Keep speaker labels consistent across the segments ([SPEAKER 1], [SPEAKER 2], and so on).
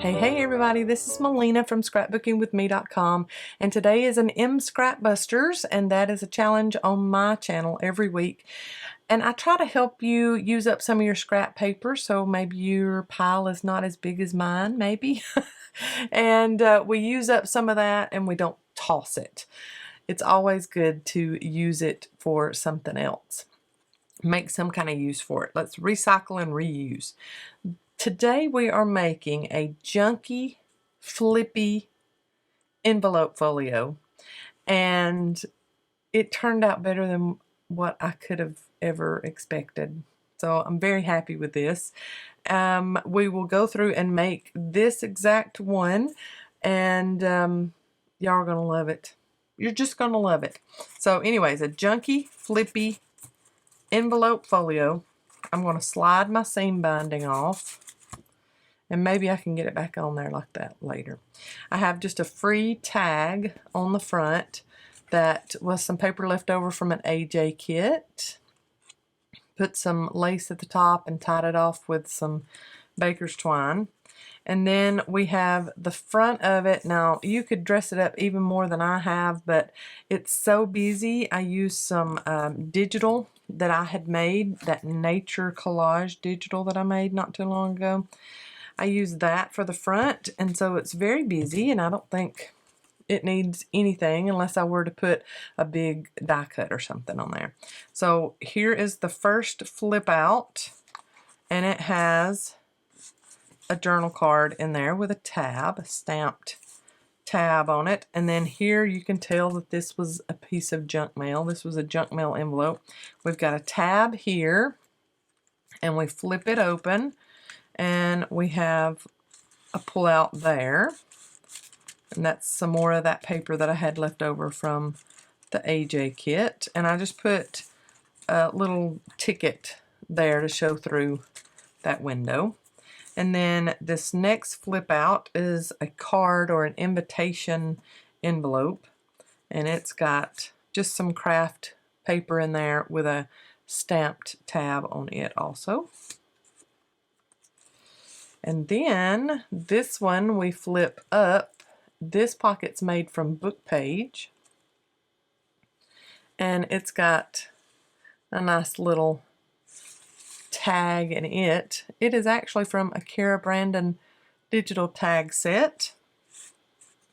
[SPEAKER 1] Hey everybody, this is Melina from scrapbookingwithme.com, and today is an M Scrap Busters, and that is a challenge on my channel every week. And I try to help you use up some of your scrap paper, so maybe your pile is not as big as mine, maybe. And we use up some of that and we don't toss it. It's always good to use it for something else. Make some kind of use for it. Let's recycle and reuse. Today we are making a Junky Flippy envelope folio, and it turned out better than what I could have ever expected. So I'm very happy with this. We will go through and make this exact one, and y'all are gonna love it. You're just gonna love it. So anyways, a Junky Flippy envelope folio. I'm gonna slide my seam binding off. And maybe I can get it back on there like that later. I have just a free tag on the front that was some paper left over from an AJ kit. Put some lace at the top and tied it off with some baker's twine. And then we have the front of it. Now, you could dress it up even more than I have, but it's so busy. I used some digital that I had made, that nature collage digital that I made not too long ago. I use that for the front, and so it's very busy, and I don't think it needs anything unless I were to put a big die cut or something on there. So here is the first flip out, and it has a journal card in there with a tab, a stamped tab on it. And then here you can tell that this was a piece of junk mail. This was a junk mail envelope. We've got a tab here, and we flip it open. And we have a pull out there, and that's some more of that paper that I had left over from the AJ kit. And I just put a little ticket there to show through that window. And then this next flip out is a card or an invitation envelope, and it's got just some craft paper in there with a stamped tab on it also. And then this one we flip up. This pocket's made from book page, and it's got a nice little tag in it. It is actually from a Cara Brandon digital tag set.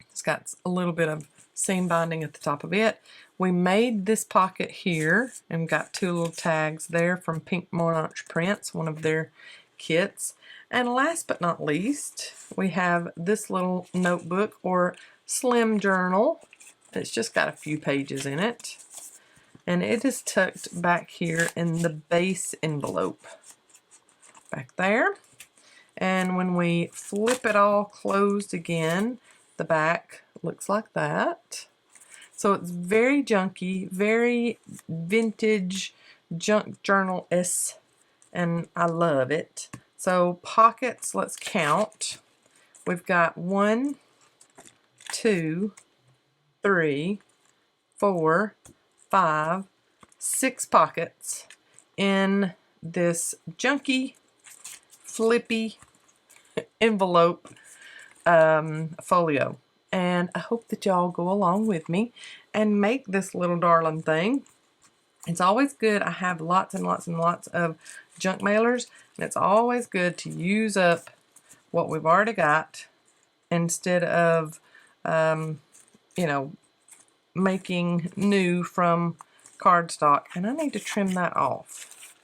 [SPEAKER 1] It's got a little bit of seam binding at the top of it. We made this pocket here and got two little tags there from Pink Monarch Prints, one of their kits. And last but not least, we have this little notebook or slim journal. It's just got a few pages in it. And it is tucked back here in the base envelope. Back there. And when we flip it all closed again, the back looks like that. So it's very junky, very vintage junk journal-esque, and I love it. So pockets, let's count. We've got 1, 2, 3, 4, 5, 6 pockets in this Junky Flippy envelope folio. And I hope that y'all go along with me and make this little darling thing. It's always good. I have lots and lots and lots of junk mailers, and it's always good to use up what we've already got instead of, you know, making new from cardstock. And I need to trim that off.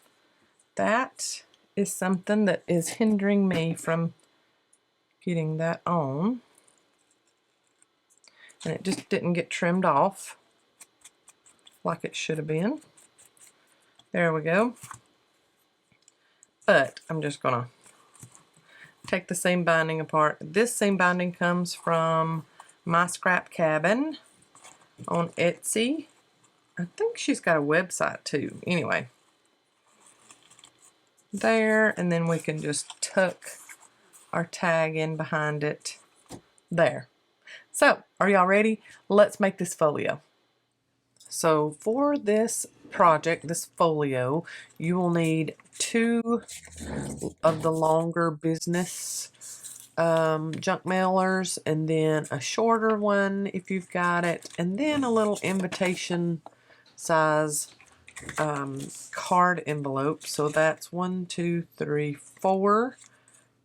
[SPEAKER 1] That is something that is hindering me from getting that on. And it just didn't get trimmed off like it should have been. There we go. But I'm just gonna take the seam binding apart. This seam binding comes from My Scrap Cabin on Etsy. I think she's got a website too. Anyway, there, and then we can just tuck our tag in behind it there. So, are y'all ready? Let's make this folio. So for this project, this folio, you will need 2 of the longer business junk mailers, and then a shorter one if you've got it, and then a little invitation size card envelope. So that's 1, 2, 3, 4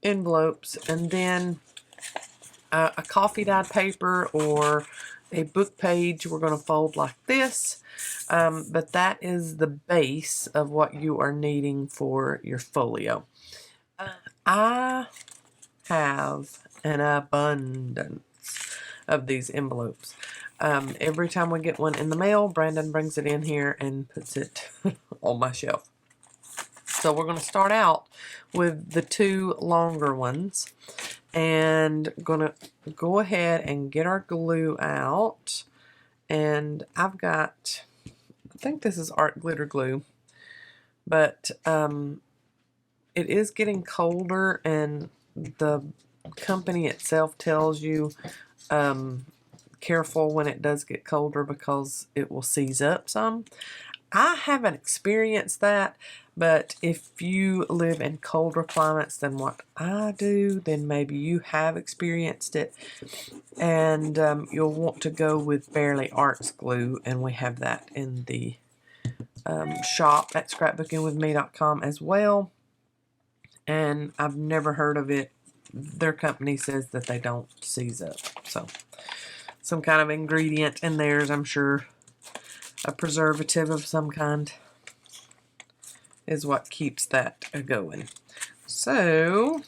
[SPEAKER 1] envelopes, and then a coffee dyed paper or a book page we're going to fold like this. But that is the base of what you are needing for your folio. I have an abundance of these envelopes. Every time we get one in the mail, Brandon brings it in here and puts it on my shelf. So we're going to start out with the 2 longer ones, and going to go ahead and get our glue out. And I've got, I think this is art glitter glue, but it is getting colder, and the company itself tells you careful when it does get colder because it will seize up some. I haven't experienced that, but if you live in colder climates than what I do, then maybe you have experienced it, and you'll want to go with Barely Arts glue, and we have that in the shop at scrapbookingwithme.com as well, and I've never heard of it. Their company says that they don't seize up, so some kind of ingredient in theirs, I'm sure. A preservative of some kind is what keeps that going. So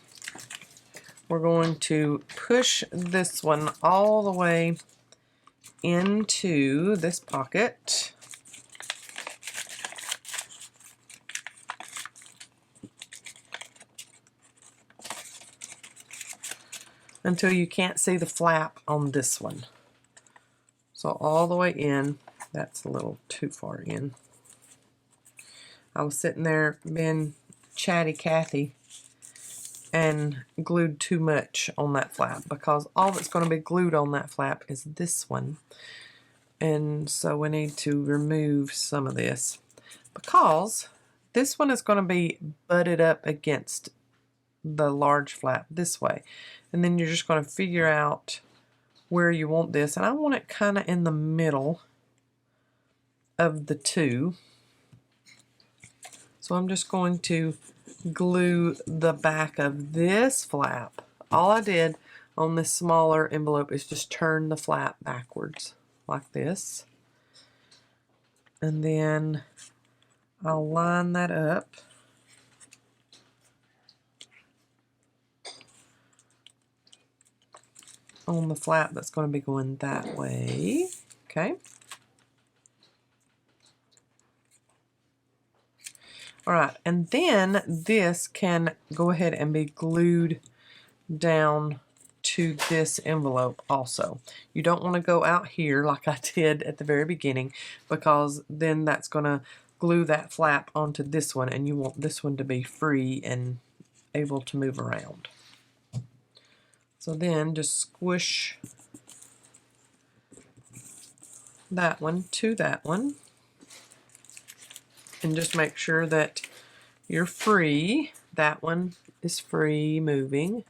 [SPEAKER 1] we're going to push this one all the way into this pocket. Until you can't see the flap on this one. So all the way in. That's a little too far in. I was sitting there being chatty Cathy and glued too much on that flap, because all that's going to be glued on that flap is this one. And so we need to remove some of this, because this one is going to be butted up against the large flap this way. And then you're just going to figure out where you want this. And I want it kind of in the middle of the 2. So I'm just going to glue the back of this flap. All I did on this smaller envelope is just turn the flap backwards like this. And then I'll line that up. On the flap that's going to be going that way. Okay. Alright, and then this can go ahead and be glued down to this envelope also. You don't want to go out here like I did at the very beginning, because then that's going to glue that flap onto this one, and you want this one to be free and able to move around. So then just squish that one to that one. And just make sure that you're free. That one is free moving.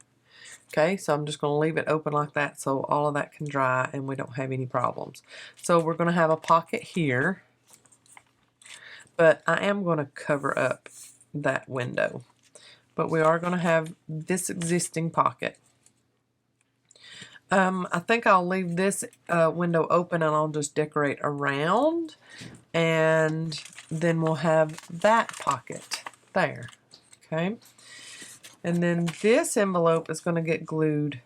[SPEAKER 1] Okay, so I'm just going to leave it open like that so all of that can dry and we don't have any problems. So we're going to have a pocket here, but I am going to cover up that window. But we are going to have this existing pocket. I think I'll leave this window open, and I'll just decorate around, and then we'll have that pocket there. Okay, and then this envelope is going to get glued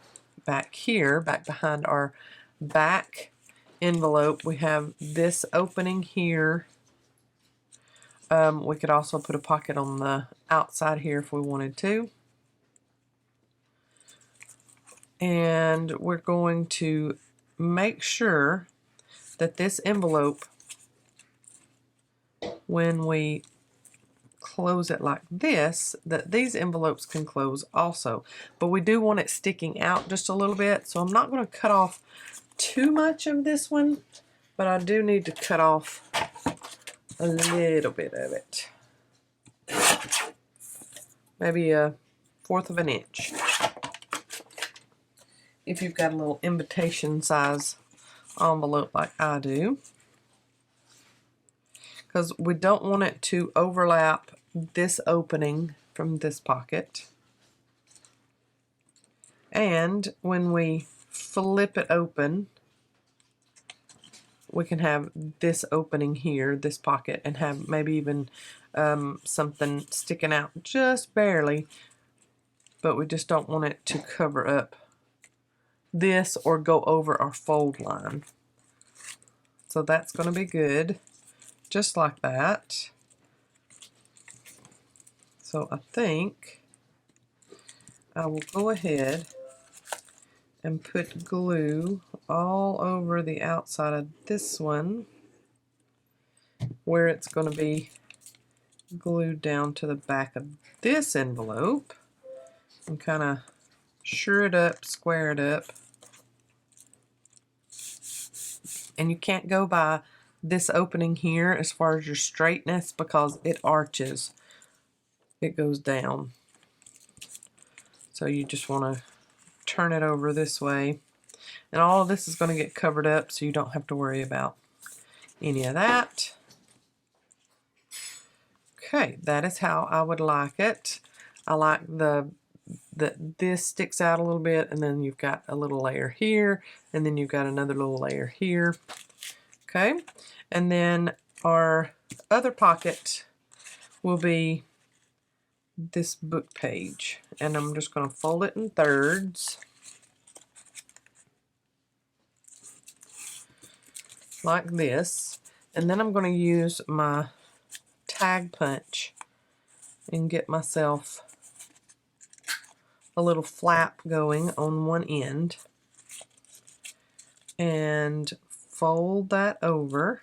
[SPEAKER 1] back here, back behind our back envelope. We have this opening here. We could also put a pocket on the outside here if we wanted to. And we're going to make sure that this envelope, when we close it like this, that these envelopes can close also. But we do want it sticking out just a little bit, so I'm not going to cut off too much of this one, but I do need to cut off a little bit of it. Maybe 1/4 of an inch. if you've got a little invitation size envelope like I do, because we don't want it to overlap this opening from this pocket. And when we flip it open, we can have this opening here, this pocket, and have maybe even something sticking out just barely, but we just don't want it to cover up this or go over our fold line. So that's going to be good, just like that. So I think I will go ahead and put glue all over the outside of this one where it's going to be glued down to the back of this envelope, and kind of sure it up, square it up. And you can't go by this opening here as far as your straightness because it arches. It goes down. So you just want to turn it over this way. And all of this is going to get covered up, so you don't have to worry about any of that. Okay, that is how I would like it. I like that this sticks out a little bit, and then you've got a little layer here, and then you've got another little layer here. Okay, and then our other pocket will be this book page, and I'm just going to fold it in thirds like this, and then I'm going to use my tag punch and get myself a little flap going on one end and fold that over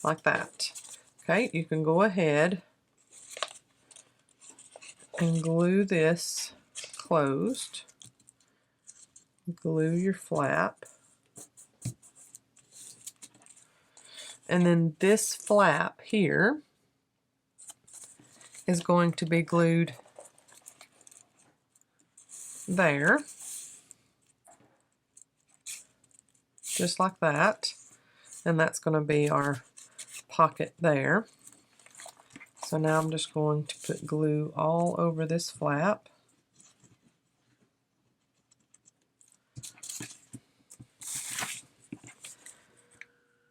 [SPEAKER 1] like that. Okay, you can go ahead and glue this closed. Glue your flap. And then this flap here is going to be glued there, just like that. And that's going to be our pocket there. So now I'm just going to put glue all over this flap.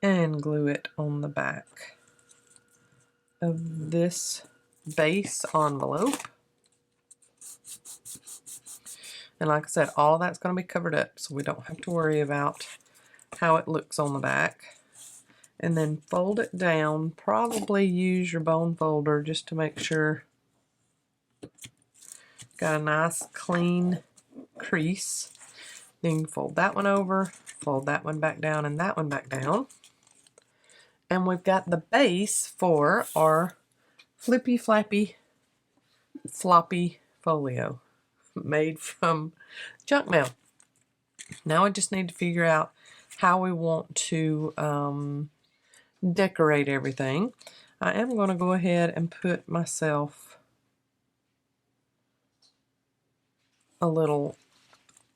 [SPEAKER 1] And glue it on the back of this base envelope. And like I said, all of that's going to be covered up, so we don't have to worry about how it looks on the back. And then fold it down. Probably use your bone folder just to make sure got a nice clean crease. Then you can fold that one over, fold that one back down, and that one back down. And we've got the base for our Flippy Flappy Floppy Folio made from junk mail. Now I just need to figure out how we want to decorate everything. I am going to go ahead and put myself a little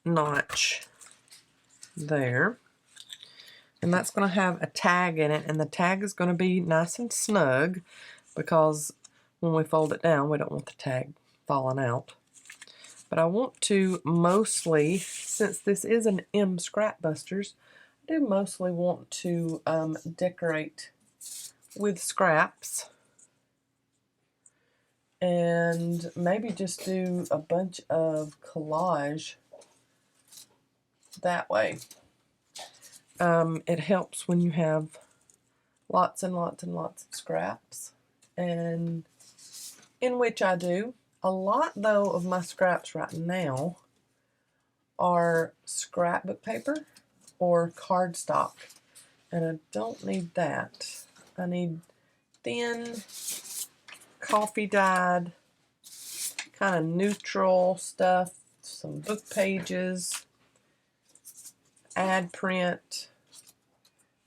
[SPEAKER 1] notch there. And that's going to have a tag in it, and the tag is going to be nice and snug because when we fold it down, we don't want the tag falling out. But I want to mostly, since this is an M Scrap Busters, I do mostly want to decorate with scraps and maybe just do a bunch of collage that way. It helps when you have lots and lots and lots of scraps, and in which I do. A lot, though, of my scraps right now are scrapbook paper or cardstock, and I don't need that. I need thin, coffee dyed, kind of neutral stuff, some book pages, ad print,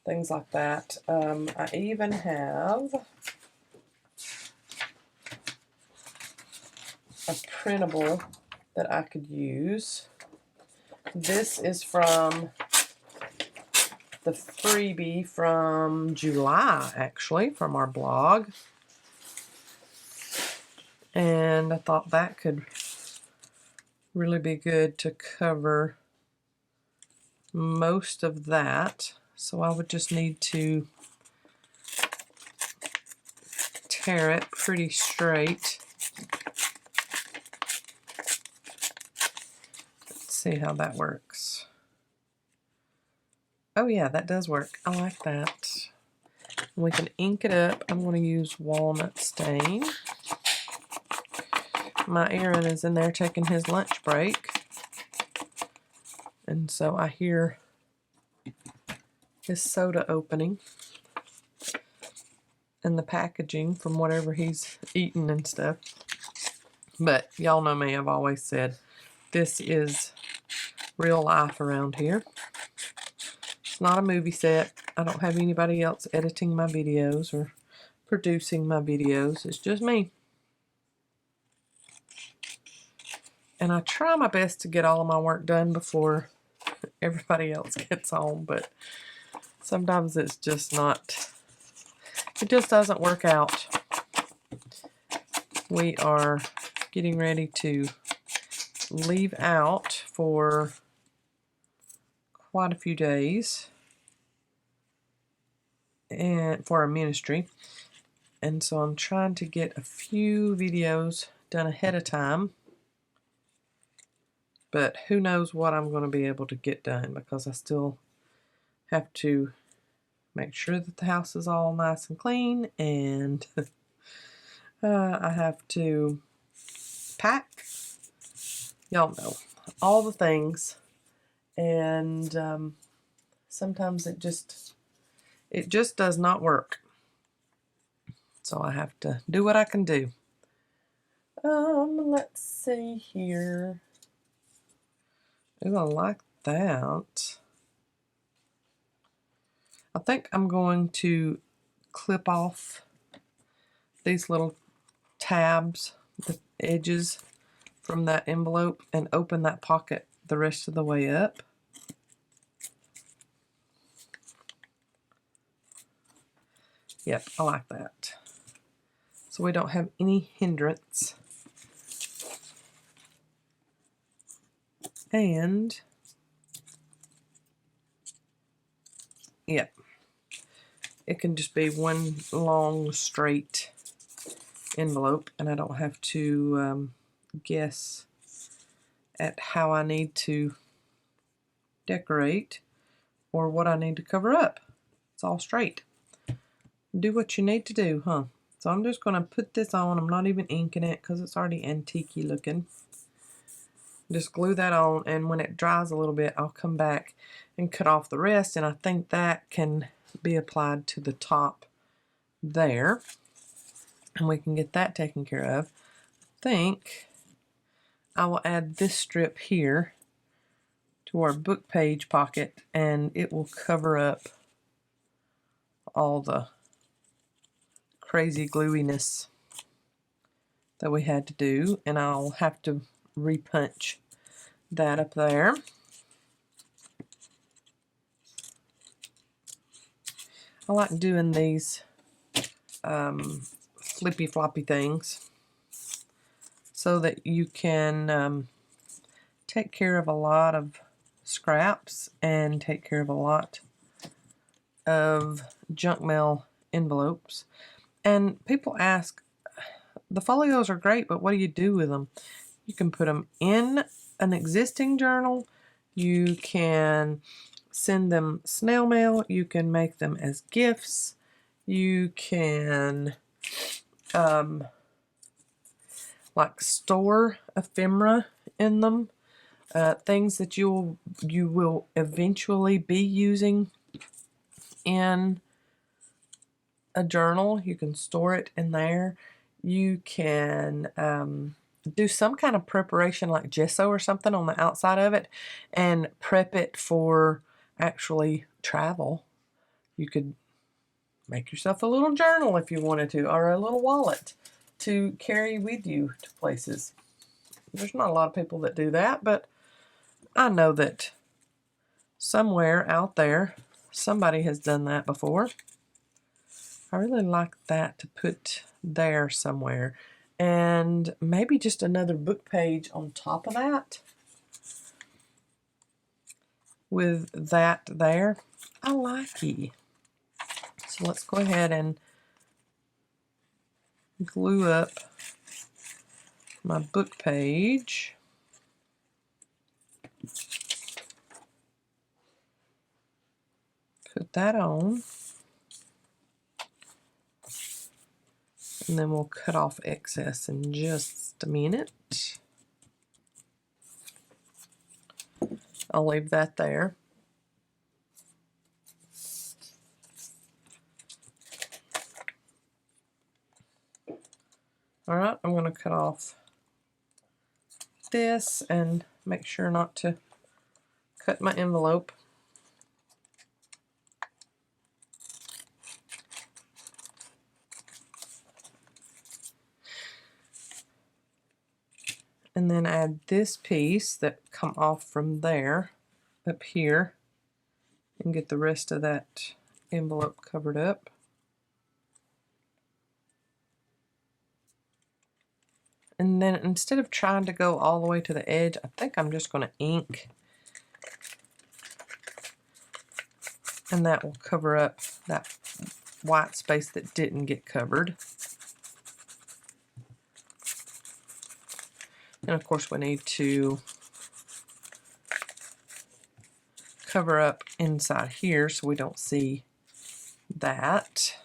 [SPEAKER 1] things like that. I even have a printable that I could use. This is from the freebie from July, actually, from our blog. And I thought that could really be good to cover most of that. So I would just need to tear it pretty straight. Let's see how that works. Oh yeah, that does work. I like that. We can ink it up. I'm going to use walnut stain. My Aaron is in there taking his lunch break. And so I hear his soda opening and the packaging from whatever he's eating and stuff. But y'all know me, I've always said this is real life around here. It's not a movie set. I don't have anybody else editing my videos or producing my videos. It's just me. And I try my best to get all of my work done before everybody else gets home, but sometimes it's just not, it just doesn't work out. We are getting ready to leave out for quite a few days and for our ministry, and so I'm trying to get a few videos done ahead of time, but who knows what I'm going to be able to get done, because I still have to make sure that the house is all nice and clean, and I have to pack, y'all know, all the things, and sometimes it just does not work. So I have to do what I can do. Let's see here. Ooh, I like that. I think I'm going to clip off these little tabs, the edges from that envelope, and open that pocket the rest of the way up. Yep, I like that. So we don't have any hindrance. And, yep, it can just be one long straight envelope, and I don't have to guess at how I need to decorate or what I need to cover up. It's all straight. Do what you need to do, huh? So I'm just going to put this on. I'm not even inking it because it's already antique-y looking. Just glue that on, and when it dries a little bit, I'll come back and cut off the rest, and I think that can be applied to the top there, and we can get that taken care of. I think I will add this strip here to our book page pocket, and it will cover up all the crazy gluiness that we had to do, and I'll have to repunch that up there. I like doing these flippy floppy things so that you can take care of a lot of scraps and take care of a lot of junk mail envelopes. And people ask, the folios are great, but what do you do with them? You can put them in an existing journal. You can send them snail mail. You can make them as gifts. You can like store ephemera in them. Things that you will eventually be using in a journal. You can store it in there. You can do some kind of preparation like gesso or something on the outside of it and prep it for actually travel. You could make yourself a little journal if you wanted to, or a little wallet to carry with you to places. there's not a lot of people that do that, but I know that somewhere out there, somebody has done that before. I really like that to put there somewhere. And maybe just another book page on top of that. With that there. I like it. So let's go ahead and glue up my book page. Put that on. And then we'll cut off excess in just a minute. I'll leave that there. Alright, I'm going to cut off this and make sure not to cut my envelope. And then add this piece that come off from there up here and get the rest of that envelope covered up. And then instead of trying to go all the way to the edge, I think I'm just going to ink. And that will cover up that white space that didn't get covered. And of course we need to cover up inside here so we don't see that.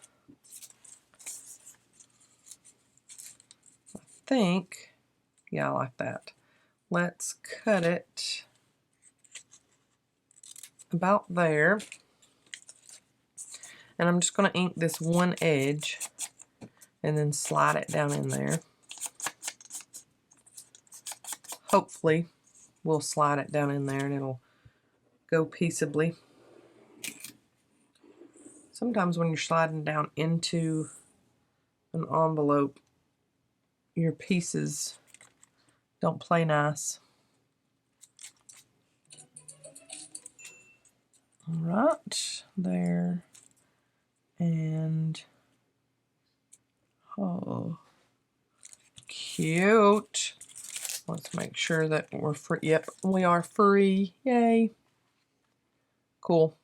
[SPEAKER 1] I think, yeah, I like that. Let's cut it about there. And I'm just going to ink this one edge and then slide it down in there. Hopefully we'll slide it down in there and it'll go peaceably. Sometimes when you're sliding down into an envelope, your pieces don't play nice. Alright, there. And oh, cute. Let's make sure that we're free. Yep, we are free. Yay. Cool.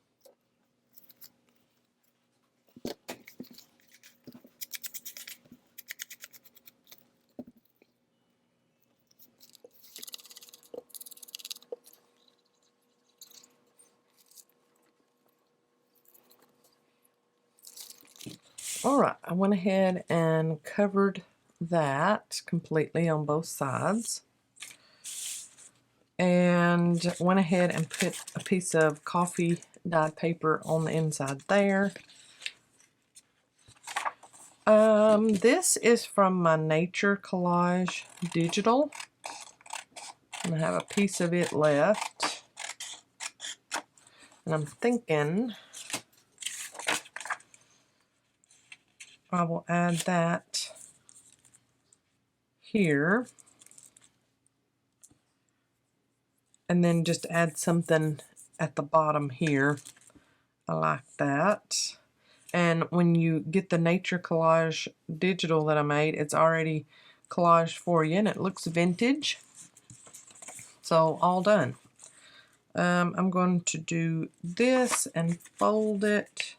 [SPEAKER 1] Alright, I went ahead and covered that completely on both sides. And went ahead and put a piece of coffee dyed paper on the inside there. This is from my Nature Collage digital. And I have a piece of it left. And I'm thinking I will add that here. And then just add something at the bottom here. I like that. And when you get the Nature Collage digital that I made, it's already collaged for you and it looks vintage. So all done. I'm going to do this and fold it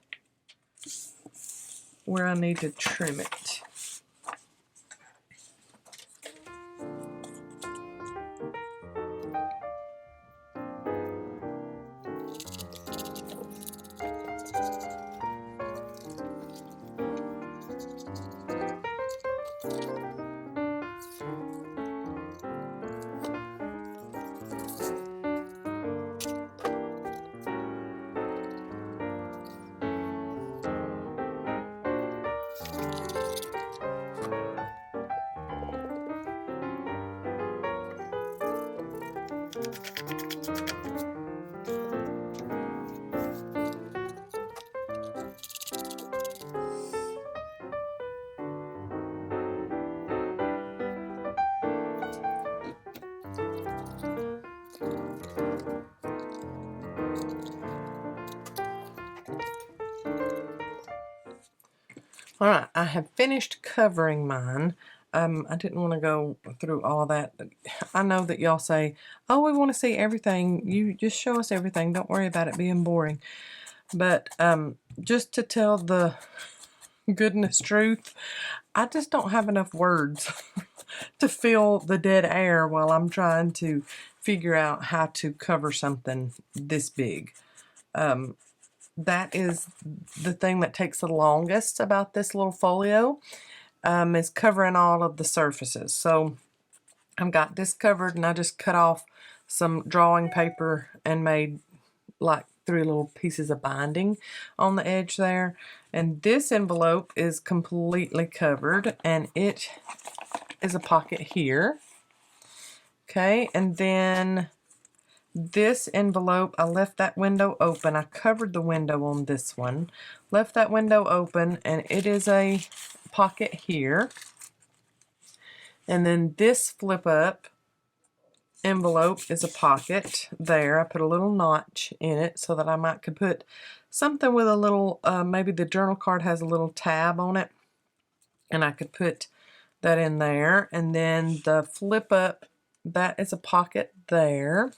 [SPEAKER 1] where I need to trim it. All right, I have finished covering mine. I didn't want to go through all that. I know that y'all say, oh, we want to see everything. You just show us everything. Don't worry about it being boring. But just to tell the goodness truth, I just don't have enough words to fill the dead air while I'm trying to figure out how to cover something this big. That is the thing that takes the longest about this little folio, is covering all of the surfaces. So I've got this covered, and I just cut off some drawing paper and made like 3 little pieces of binding on the edge there. And this envelope is completely covered, and it is a pocket here. Okay, and then this envelope, I left that window open. I covered the window on this one, left that window open, and it is a pocket here. And then this flip up envelope is a pocket there. I put a little notch in it so that I could put something with a little, maybe the journal card has a little tab on it, and I could put that in there. And then the flip up, that is a pocket there.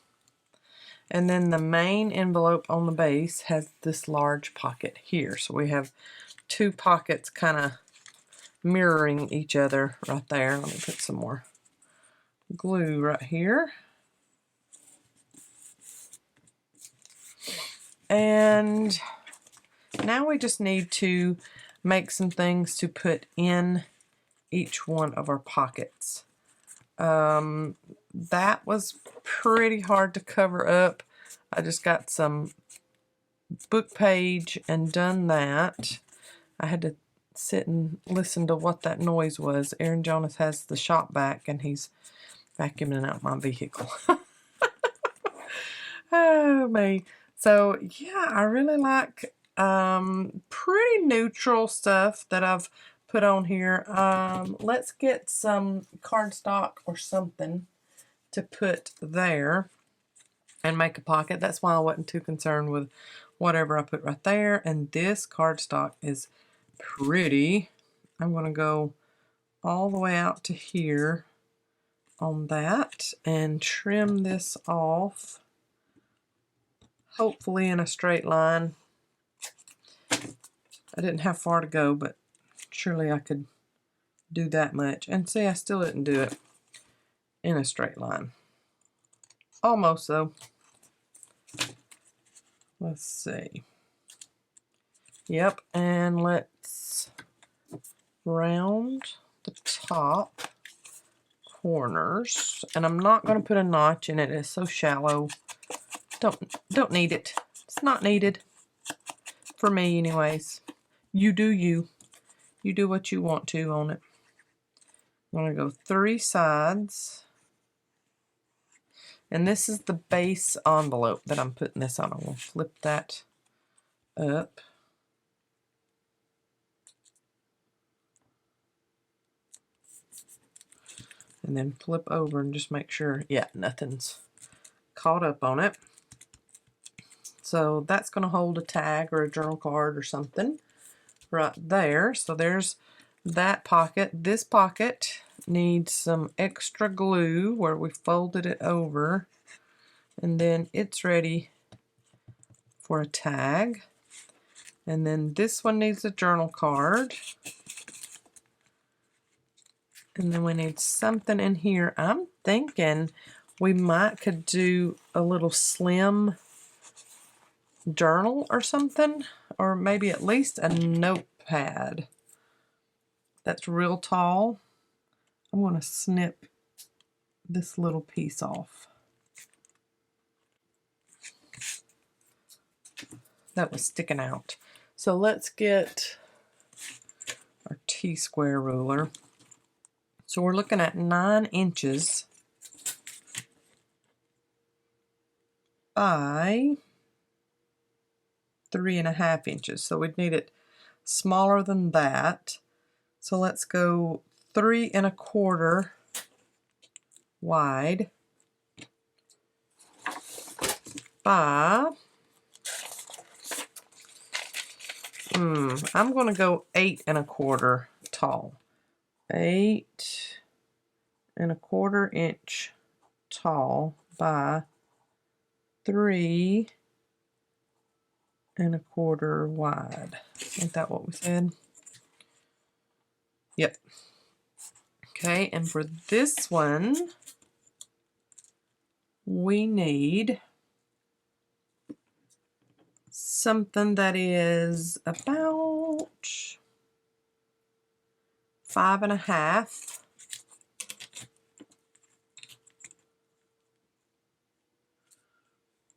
[SPEAKER 1] And then the main envelope on the base has this large pocket here. So we have 2 pockets kind of mirroring each other right there. Let me put some more glue right here. And now we just need to make some things to put in each one of our pockets. That was pretty hard to cover up. I just got some book page and done that. I had to sit and listen to what that noise was. Aaron Jonas has the shop vac, and he's vacuuming out my vehicle. Oh, me. So, yeah, I really like pretty neutral stuff that I've put on here. Let's get some cardstock or something to put there and make a pocket. That's why I wasn't too concerned with whatever I put right there. And this cardstock is pretty. I'm going to go all the way out to here on that and trim this off, hopefully in a straight line. I didn't have far to go, but surely I could do that much. And see, I still didn't do it in a straight line. Almost, though. Let's see. Yep, and let's round the top corners. And I'm not going to put a notch in it. It's so shallow. Don't need it. It's not needed. For me, anyways. You do you. You do what you want to on it. I'm going to go 3 sides. And this is the base envelope that I'm putting this on. I'm going to flip that up. And then flip over and just make sure, yeah, nothing's caught up on it. So that's going to hold a tag or a journal card or something right there. So there's that pocket. This pocket needs some extra glue where we folded it over, and then it's ready for a tag. And then this one needs a journal card. And then we need something in here. I'm thinking we could do a little slim journal or something, or maybe at least a notepad that's real tall. I'm going to snip this little piece off. That was sticking out. So let's get our T-square ruler. So we're looking at 9 inches by 3.5 inches. So we'd need it smaller than that. So let's go 3 1/4 wide by, I'm going to go 8 1/4 tall. 8 1/4 inch tall by 3 1/4 wide. Ain't that what we said? Yep. Okay, and for this one, we need something that is about 5 1/2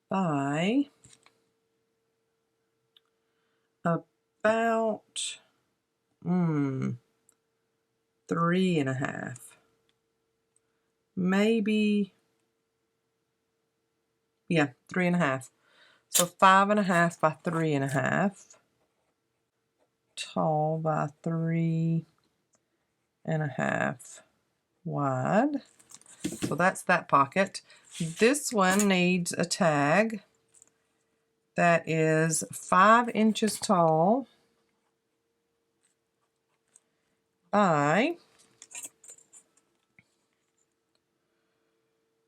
[SPEAKER 1] by about 3 1/2. Maybe, yeah, 3 1/2. So 5 1/2 by 3 1/2. Tall by 3 1/2 wide. So that's that pocket. This one needs a tag that is 5 inches tall by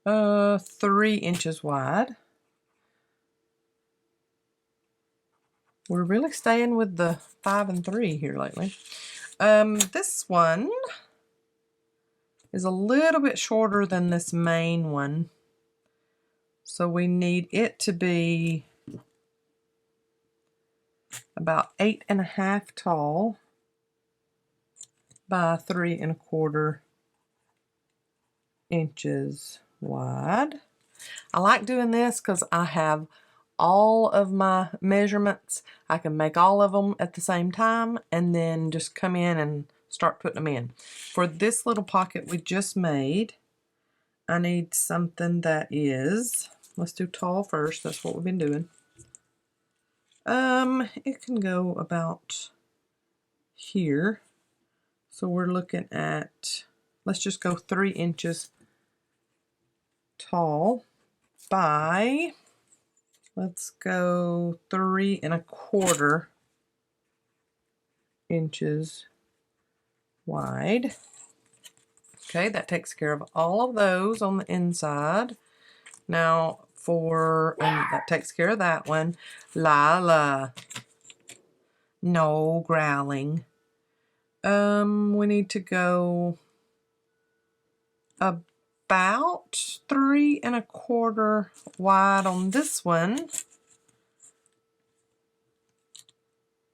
[SPEAKER 1] 3 inches wide. We're really staying with the 5 and 3 here lately. This one is a little bit shorter than this main one. So we need it to be about 8 1/2 tall by 3 1/4 inches wide. I like doing this because I have all of my measurements. I can make all of them at the same time and then just come in and start putting them in. For this little pocket we just made, I need something that is, let's do tall first, that's what we've been doing. It can go about here. So we're looking at, let's just go 3 inches tall by, let's go 3 1/4 inches wide. Okay, that takes care of all of those on the inside. Now that takes care of that one. Lila. No growling. We need to go about 3 1/4 wide on this one.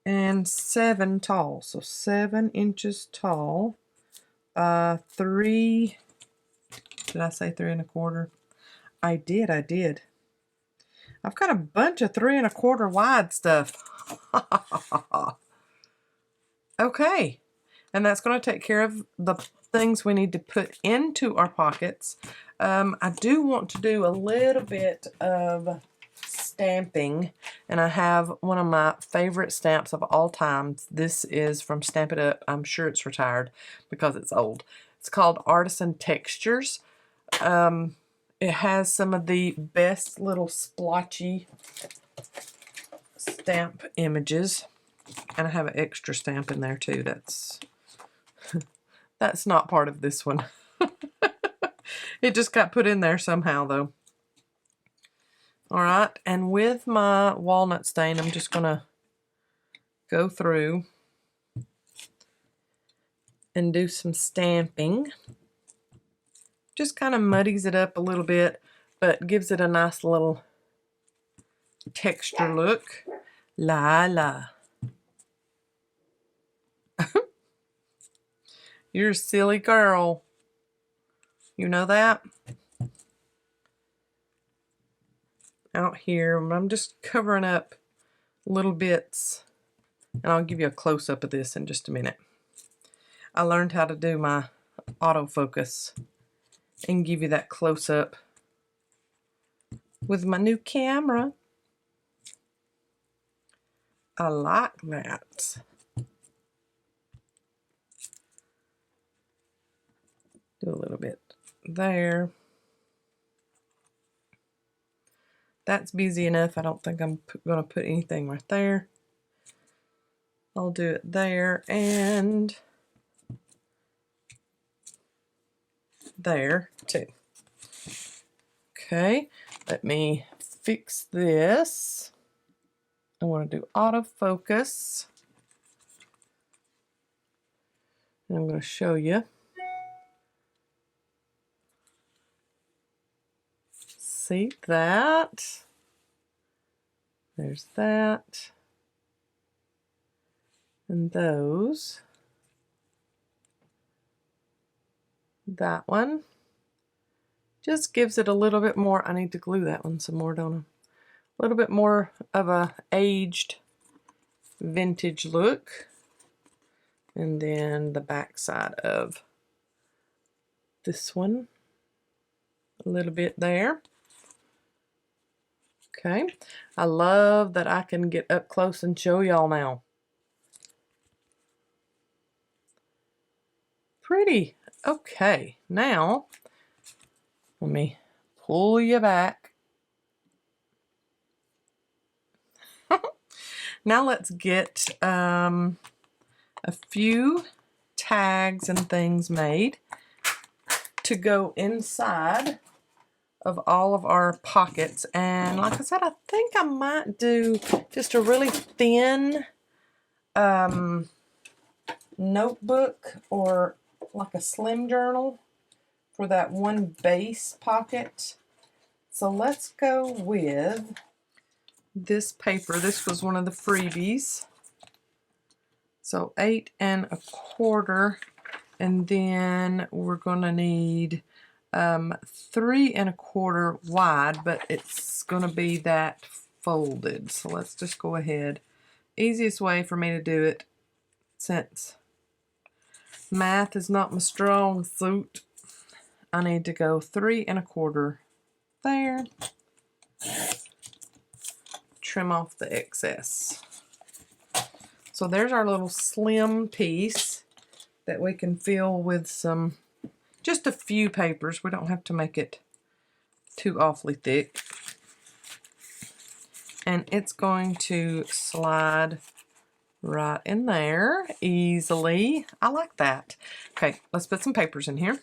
[SPEAKER 1] And 7 tall. So 7 inches tall. 3, did I say 3 1/4? I did. I've got a bunch of 3 1/4 wide stuff. Okay, and that's going to take care of the things we need to put into our pockets. I do want to do a little bit of stamping, and I have one of my favorite stamps of all time. This is from Stamp It Up. I'm sure it's retired because it's old. It's called Artisan Textures. It has some of the best little splotchy stamp images, and I have an extra stamp in there too. That's not part of this one. It just got put in there somehow though. Alright, and with my walnut stain, I'm just going to go through and do some stamping. Just kind of muddies it up a little bit, but gives it a nice little texture look. La. You're a silly girl. You know that? Out here, I'm just covering up little bits, and I'll give you a close-up of this in just a minute. I learned how to do my autofocus and give you that close-up with my new camera. I like that. Do a little bit there. That's busy enough. I don't think I'm going to put anything right there. I'll do it there and there too. Okay, let me fix this. I want to do autofocus. And I'm going to show you. See that? There's that. And those. That one. Just gives it a little bit more. I need to glue that one some more, don't I? A little bit more of a aged vintage look. And then the back side of this one. A little bit there. Okay. I love that I can get up close and show y'all now. Pretty. Okay. Now, let me pull you back. Now let's get a few tags and things made to go inside of all of our pockets. And like I said, I think I might do just a really thin notebook or like a slim journal for that one base pocket. So let's go with this paper. This was one of the freebies. So 8 1/4, and then we're gonna need 3 1/4 wide, but it's gonna be that folded. So let's just go ahead. Easiest way for me to do it, since math is not my strong suit, I need to go 3 1/4 there. Trim off the excess. So there's our little slim piece that we can fill with some, just a few papers. We don't have to make it too awfully thick. And it's going to slide right in there easily. I like that. Okay, let's put some papers in here.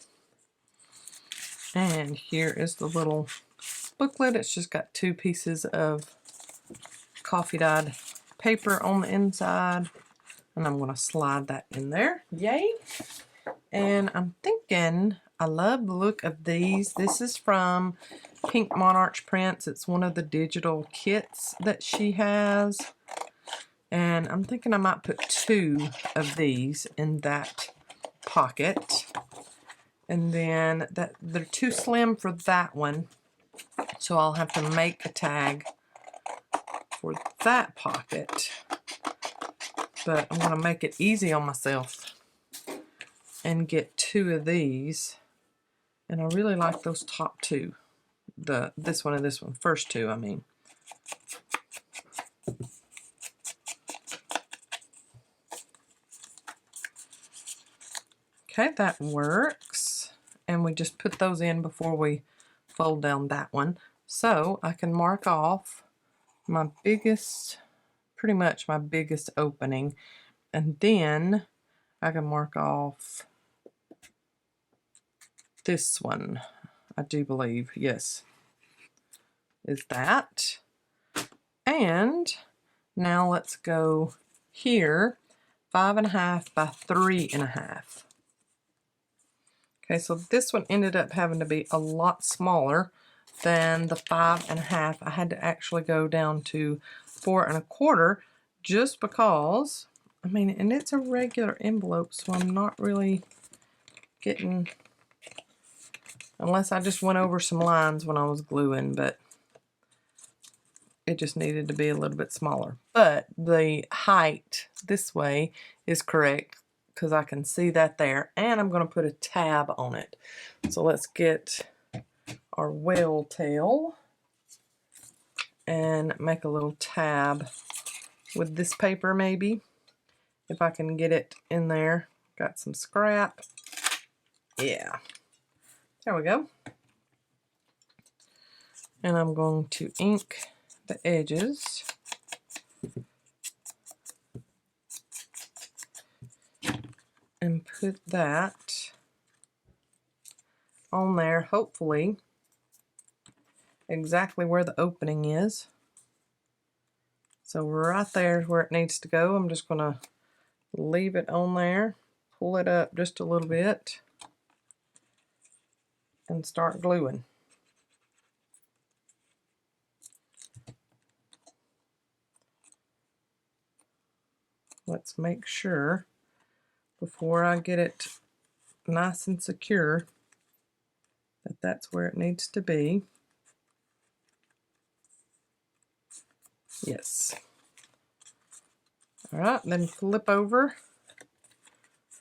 [SPEAKER 1] And here is the little booklet. It's just got 2 pieces of coffee dyed paper on the inside, and I'm going to slide that in there. Yay! And I'm thinking, I love the look of these. This is from Pink Monarch Prints. It's one of the digital kits that she has, and I'm thinking I might put 2 of these in that pocket. And then they're too slim for that one, so I'll have to make a tag for that pocket. But I'm going to make it easy on myself and get 2 of these. And I really like those top 2. This one and this one. First 2, I mean. Okay, that works. And we just put those in before we fold down that one. So I can mark off my biggest, pretty much my biggest opening, and then I can mark off this one, I do believe, yes, is that. And now let's go here, 5 1/2 by 3 1/2. Okay, so this one ended up having to be a lot smaller than the 5 1/2. I had to actually go down to 4 1/4 just because, I mean, and it's a regular envelope, so I'm not really getting, unless I just went over some lines when I was gluing, but it just needed to be a little bit smaller. But the height this way is correct because I can see that there, and I'm going to put a tab on it. So let's get our whale tail and make a little tab with this paper, maybe, if I can get it in there. Got some scrap. Yeah, there we go. And I'm going to ink the edges. and put that on there, hopefully exactly where the opening is. So right there is where it needs to go. I'm just going to leave it on there, pull it up just a little bit, and start gluing. Let's make sure before I get it nice and secure that that's where it needs to be. Yes. All right, then flip over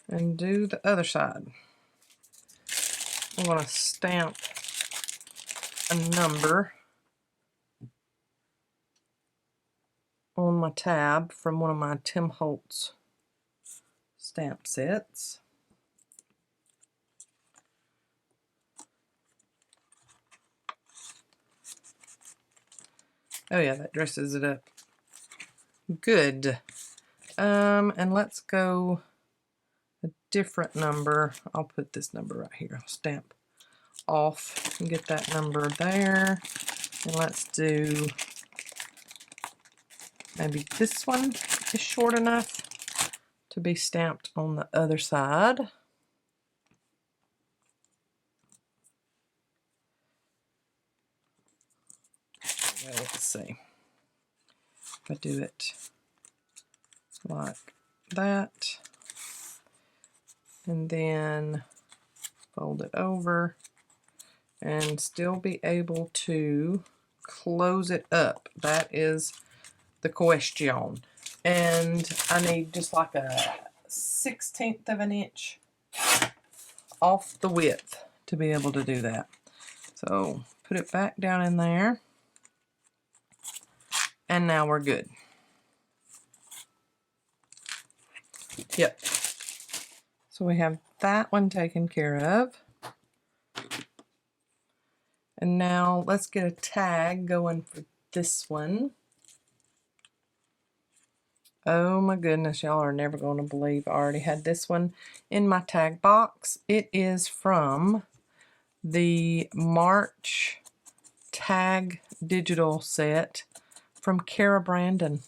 [SPEAKER 1] and do the other side. I'm going to stamp a number on my tab from one of my Tim Holtz stamp sets. Oh yeah, that dresses it up good. And let's go a different number. I'll put this number right here. I'll stamp off and get that number there. And let's do, maybe this one is short enough to be stamped on the other side. Let's see. If I do it like that, and then fold it over, and still be able to close it up. That is the question. And I need just like a 1/16 of an inch off the width to be able to do that. So put it back down in there, and now we're good. Yep. So we have that one taken care of. And now let's get a tag going for this one. Oh my goodness, y'all are never going to believe I already had this one in my tag box. It is from the March tag digital set from Cara Brandon.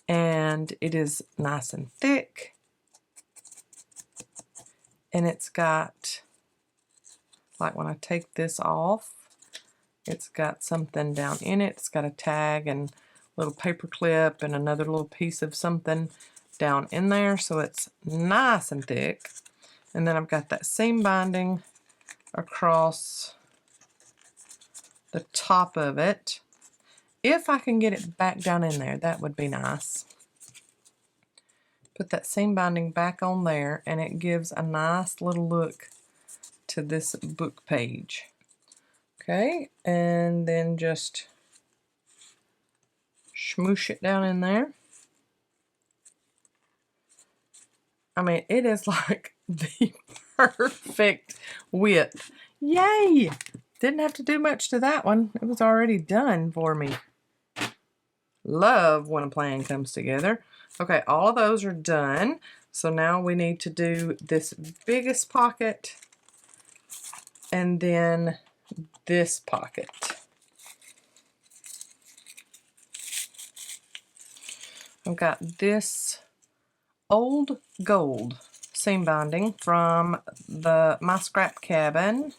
[SPEAKER 1] And it is nice and thick. And it's got, like when I take this off, it's got something down in it. It's got a tag and little paper clip and another little piece of something down in there, so it's nice and thick. And then I've got that seam binding across the top of it. If I can get it back down in there, that would be nice. Put that seam binding back on there, and it gives a nice little look to this book page. Okay, and then just smoosh it down in there. I mean, it is like the perfect width. Yay! Didn't have to do much to that one. It was already done for me. Love when a plan comes together. Okay, all of those are done. So now we need to do this biggest pocket and then this pocket. I've got this old gold seam binding from my scrap cabin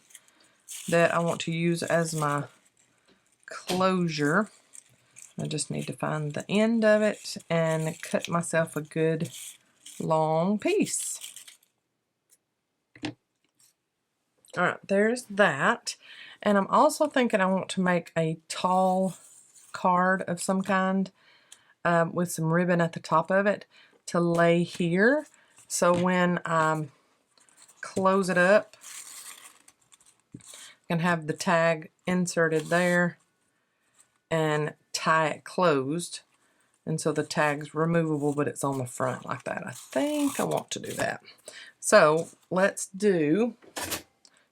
[SPEAKER 1] that I want to use as my closure. I just need to find the end of it and cut myself a good long piece. All right, there's that. And I'm also thinking I want to make a tall card of some kind with some ribbon at the top of it to lay here. So when I close it up, I can have the tag inserted there and tie it closed. And so the tag's removable, but it's on the front like that. I think I want to do that. So let's do,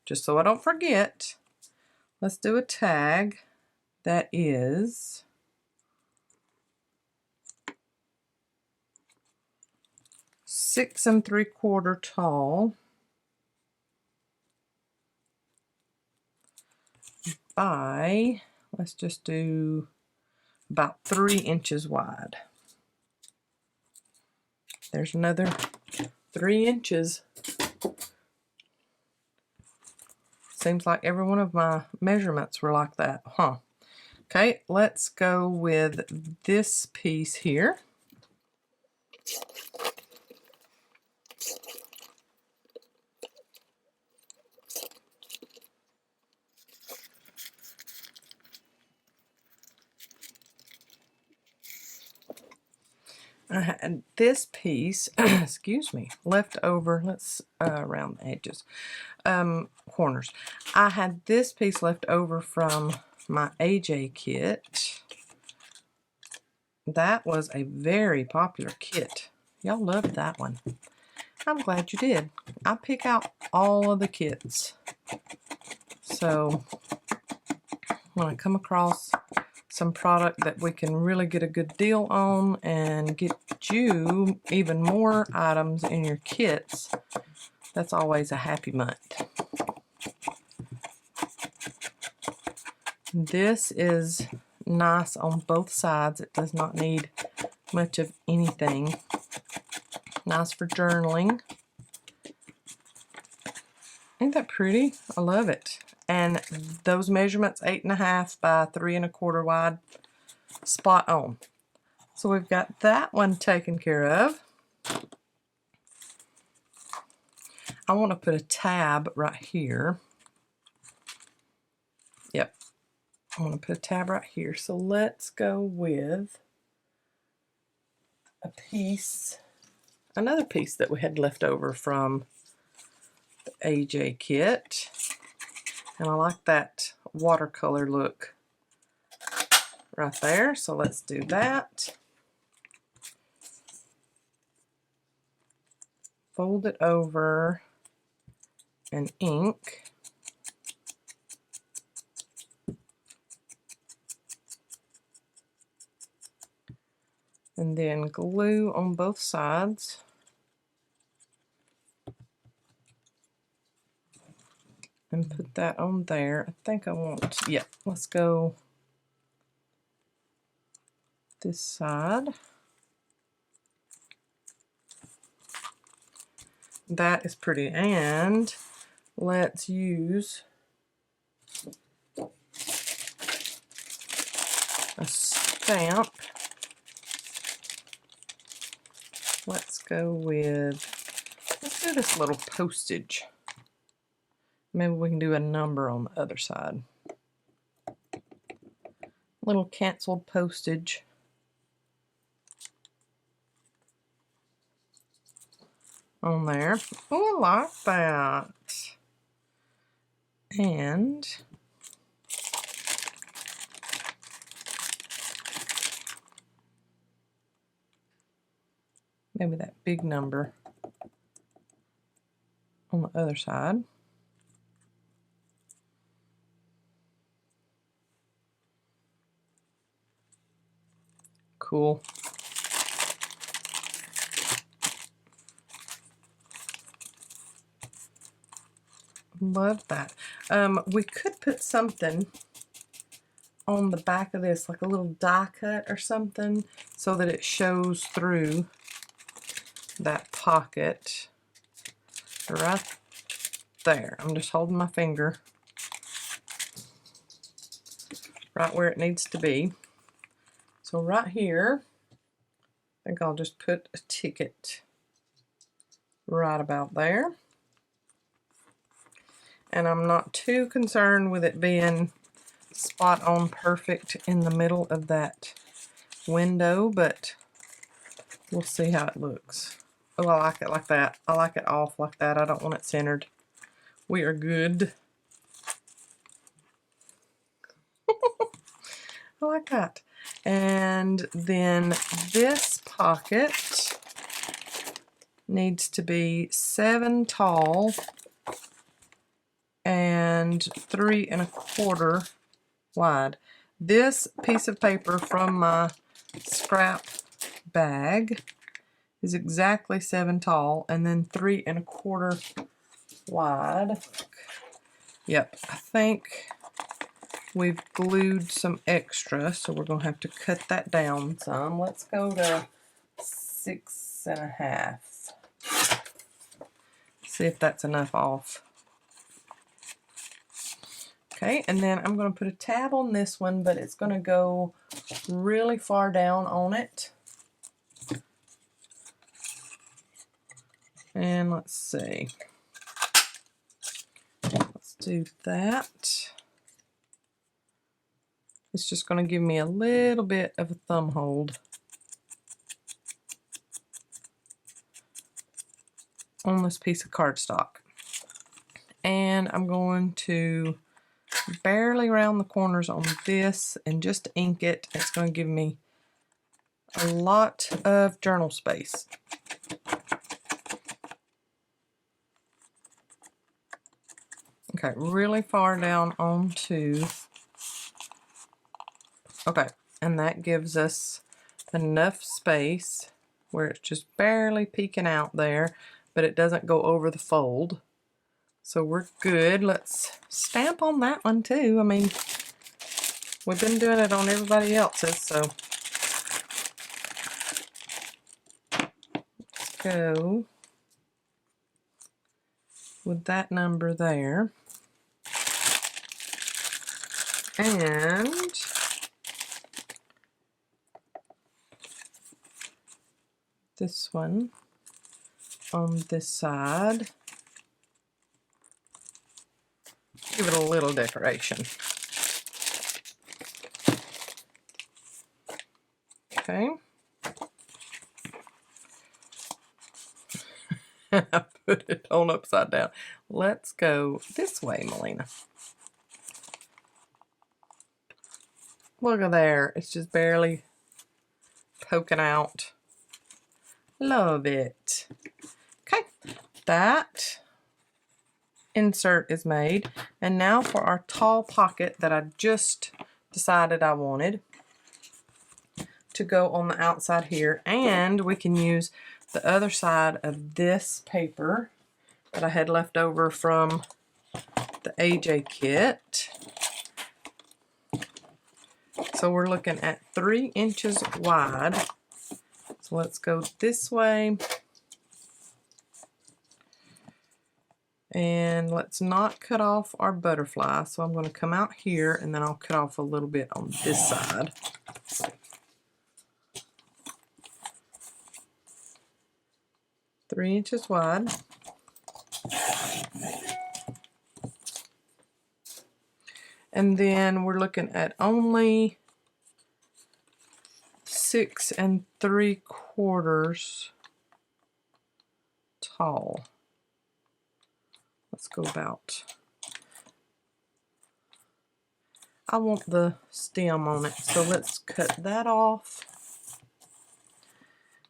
[SPEAKER 1] just so I don't forget, let's do a tag that is 6 3/4 tall by, let's just do about 3 inches wide. There's another 3 inches. Seems like every one of my measurements were like that, huh? Okay, let's go with this piece here. I had this piece, excuse me, left over. Let's around the edges, corners. I had this piece left over from my AJ kit. That was a very popular kit. Y'all loved that one. I'm glad you did. I pick out all of the kits. So when I come across some product that we can really get a good deal on and get you even more items in your kits, that's always a happy month. This is nice on both sides. It does not need much of anything. Nice for journaling. Ain't that pretty? I love it. And those measurements, 8.5 by 3 1/4 wide, spot on. So we've got that one taken care of. I want to put a tab right here. Yep. I want to put a tab right here. So let's go with a piece, another piece that we had left over from the AJ kit. And I like that watercolor look right there. So let's do that. Fold it over and ink. And then glue on both sides. And put that on there. I think I want, yeah, let's go this side. That is pretty. And let's use a stamp. Let's go with, let's do this little postage. Maybe we can do a number on the other side. Little canceled postage. On there. Oh, I like that. And maybe that big number on the other side. Cool. Love that. We could put something on the back of this, like a little die cut or something, so that it shows through that pocket right there. I'm just holding my finger right where it needs to be. So right here, I think I'll just put a ticket right about there. And I'm not too concerned with it being spot on perfect in the middle of that window, but we'll see how it looks. Oh, I like it like that. I like it off like that. I don't want it centered. We are good. I like that. And then this pocket needs to be 7 tall and 3 1/4 wide. This piece of paper from my scrap bag is exactly 7 tall, and then 3 1/4 wide. Yep, I think we've glued some extra, so we're gonna have to cut that down some. Let's go to 6 1/2. See if that's enough off. Okay, and then I'm going to put a tab on this one, but it's going to go really far down on it. And let's see. Let's do that. It's just going to give me a little bit of a thumb hold on this piece of cardstock. And I'm going to barely round the corners on this and just ink it. It's going to give me a lot of journal space. Okay, really far down onto, okay, and that gives us enough space where it's just barely peeking out there, but it doesn't go over the fold. So we're good. Let's stamp on that one too. I mean, we've been doing it on everybody else's, so let's go with that number there. And this one on this side. Give it a little decoration. Okay. I put it on upside down. Let's go this way, Melina. Look at there. It's just barely poking out. Love it. Okay. That insert is made. And now for our tall pocket that I just decided I wanted to go on the outside here. And we can use the other side of this paper that I had left over from the AJ kit. So we're looking at 3 inches wide. So let's go this way. And let's not cut off our butterfly. So I'm going to come out here and then I'll cut off a little bit on this side. Three inches wide. And then we're looking at only 6 3/4 tall. Let's go about. I want the stem on it, so let's cut that off.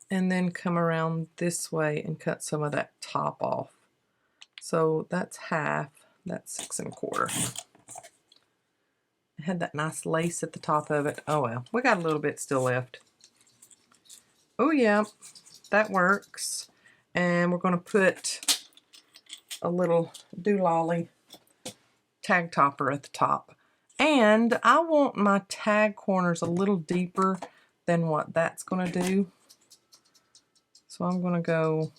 [SPEAKER 1] And then come around this way and cut some of that top off. So that's half, that's 6 1/4. It had that nice lace at the top of it. Oh well, we got a little bit still left. Oh yeah, that works. And we're going to put a little doolally tag topper at the top. And I want my tag corners a little deeper than what that's going to do. So I'm going to go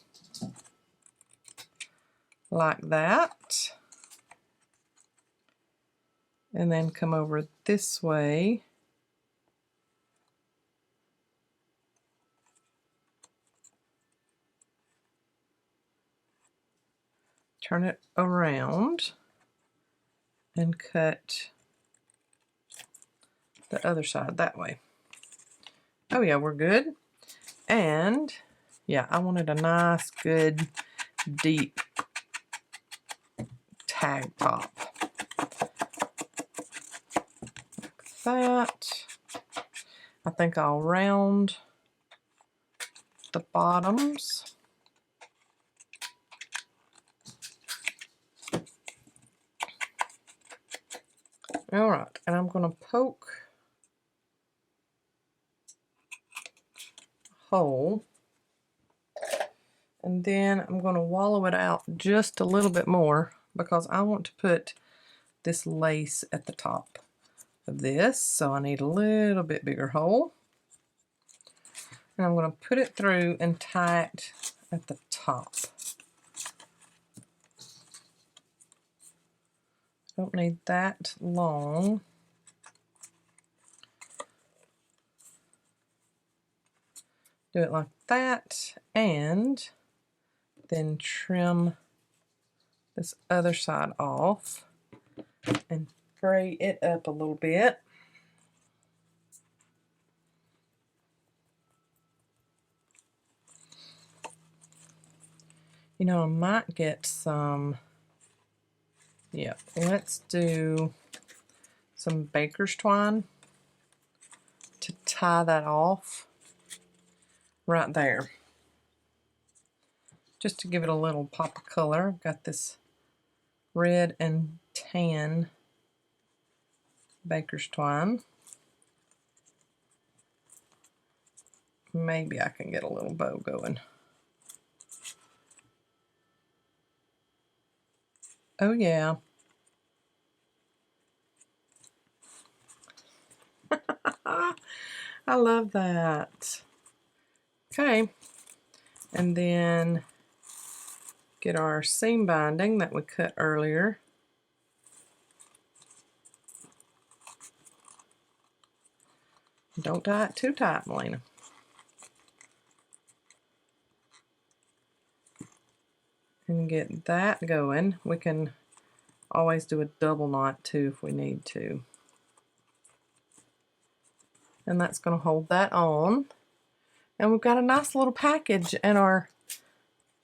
[SPEAKER 1] like that. And then come over this way. Turn it around and cut the other side that way. Oh yeah, we're good. And yeah, I wanted a nice, good, deep tag top. Like that. I think I'll round the bottoms. All right, and I'm going to poke a hole And then I'm going to wallow it out just a little bit more because I want to put this lace at the top of this. So I need a little bit bigger hole. And I'm going to put it through and tie it at the top. Don't need that long. Do it like that, and then trim this other side off and fray it up a little bit. You know, I might get some, yeah, let's do some baker's twine to tie that off right there. Just to give it a little pop of color. I've got this red and tan baker's twine. Maybe I can get a little bow going. Oh yeah. I love that. Okay, and then get our seam binding that we cut earlier. Don't tie it too tight, Melina. And get that going. We can always do a double knot too if we need to. And that's going to hold that on. And we've got a nice little package, and our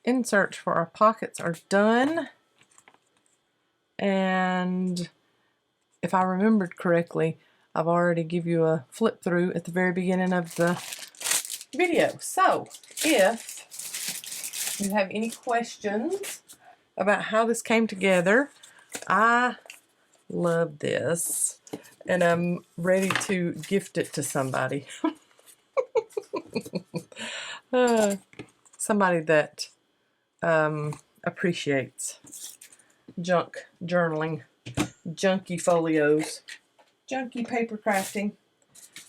[SPEAKER 1] inserts for our pockets are done. And if I remembered correctly, I've already give you a flip through at the very beginning of the video. So if you have any questions about how this came together, I love this and I'm ready to gift it to somebody. Somebody that appreciates junk journaling, junky folios, junky paper crafting,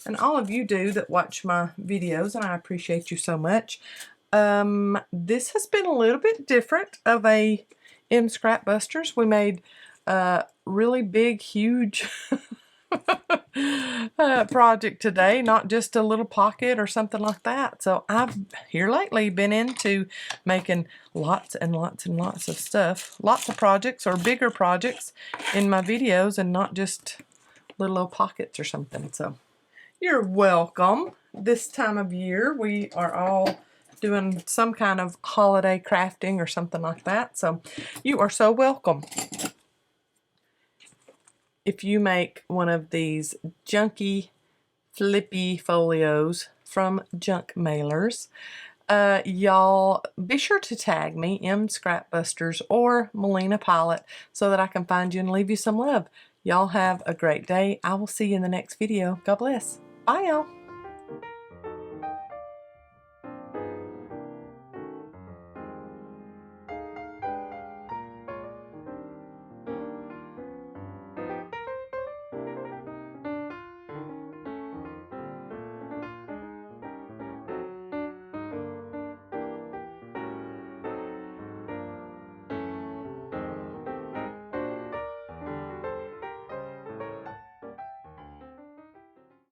[SPEAKER 1] and all of you do that watch my videos, and I appreciate you so much. This has been a little bit different of a Scrap Busters. We made really big, huge project today, not just a little pocket or something like that. So I've here lately been into making lots and lots and lots of stuff, lots of projects or bigger projects in my videos, and not just little old pockets or something. So you're welcome. This time of year we are all doing some kind of holiday crafting or something like that, so you are so welcome. If you make one of these junky, flippy folios from junk mailers, y'all be sure to tag me, Scrapbusters or Melina Pylant, so that I can find you and leave you some love. Y'all have a great day. I will see you in the next video. God bless. Bye, y'all.